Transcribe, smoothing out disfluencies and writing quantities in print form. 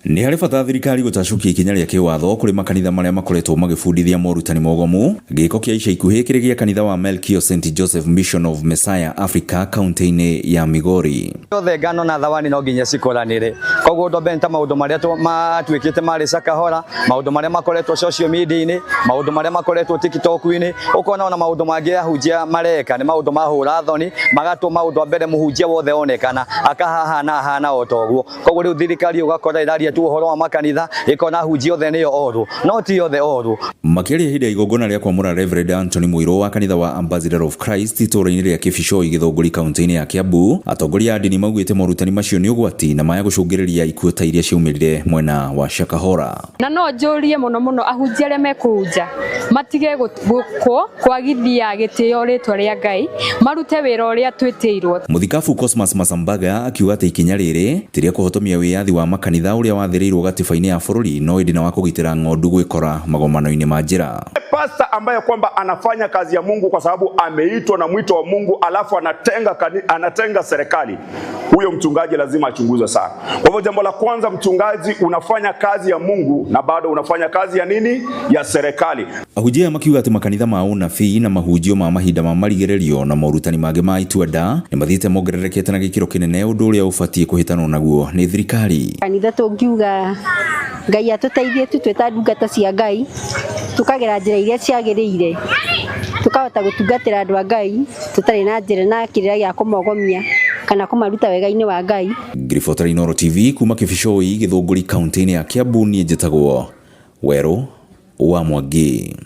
Nĩ harĩ bata thirikari gũtacukia ikinya rĩa kĩwatho kũrĩ makanitha marĩa makoretwo magĩbundithia morutani mogomu. Gĩko kĩa ica ikuhĩ kĩrĩ gĩa kanitha wa Melkio St Joseph Mission of Messiah Africa kaunti-inĩ ya Migori. Othe ngano na thawani no nginya cikoranĩre. Koguo ndo benta maũndũ marĩa matuĩkĩte marĩ cakahora, maũndũ marĩa makoretwo social media-inĩ, maũndũ marĩa makoretwo TikTok-inĩ, ukona ona maũndũ mangĩ ahunjia mareka nĩ maũndũ ma hũra thoni, magatwo maũndũ mbere mũhunjia wothe onekana akahahana o toguo. Koguo rĩu thirikari ũgakora ĩraria tu ũhoro wa makanitha ĩkona hunjia othe nĩyo oru, no ti othe oru. Makĩria hĩndĩ ya igongona rĩa kwamũra Reverend Anthony Mũirũ wa kanitha wa Ambassador of Christ itũũra-inĩ rĩa Kĩbicoi Gĩthũngũri kaunti-inĩ ya Kiambu, atongoria a ndini maugĩte morutani macio nĩ ũgwati na maya gũcũngĩrĩria ikuũ ta iria ciaumĩrire mwena wa Shakahora. Na no njũrie mũno ahunjia arĩa mekũhunja matige kwagithia gĩtĩo rĩtwa rĩa Ngai, marute wĩra ũrĩa twĩtĩirwo. Mũthikabu Cosmas Masambaga akiuga atĩ ikinya rĩrĩ ti rĩa kũhotomia wĩyathi wa makanitha ũrĩa wathĩrĩirwo gatiba-inĩ ya bũrũri, no ĩndĩ na wa kũgitĩra ng'ondu gwĩkora magomano-inĩ ma njĩra. Pastor ambaye kwamba anafanya kazi ya Mungu kwa sababu ameitwa na mwito wa Mungu alafu anatenga serikali, huyo mchungaji lazima achunguzwe sana. Kwa hivyo jambo la kwanza, mchungaji unafanya kazi ya Mungu na bado unafanya kazi ya nini? Ya serikali. Ahunjia makiuga atĩ makanitha ma ũnabii na mahunjio ma mahinda ma marigĩrĩrio na morutani mangĩ ma itua-nda nĩ mathiĩte mongererekete na gĩkĩro kĩnene, ũndũ ũrĩa ũbatiĩ kũhĩtanwo naguo nĩ thirikari. Kanitha tũngiuga Ngai atũteithie tu twĩta ndungata cia Ngai, tukagera njĩra iria ciagĩrĩire, tukahota gũtungatĩra andũ a Ngai tũtarĩ na njĩra na kĩrĩa gĩa kũmogomia kana kũmaruta wega-inĩ wa Ngai. Ngiribotera Inooro TV kuma Kĩbicoi Gĩthũngũri kaunti-inĩ ya Kiambu, niĩ njĩtagwo Werũ wa Mwangi.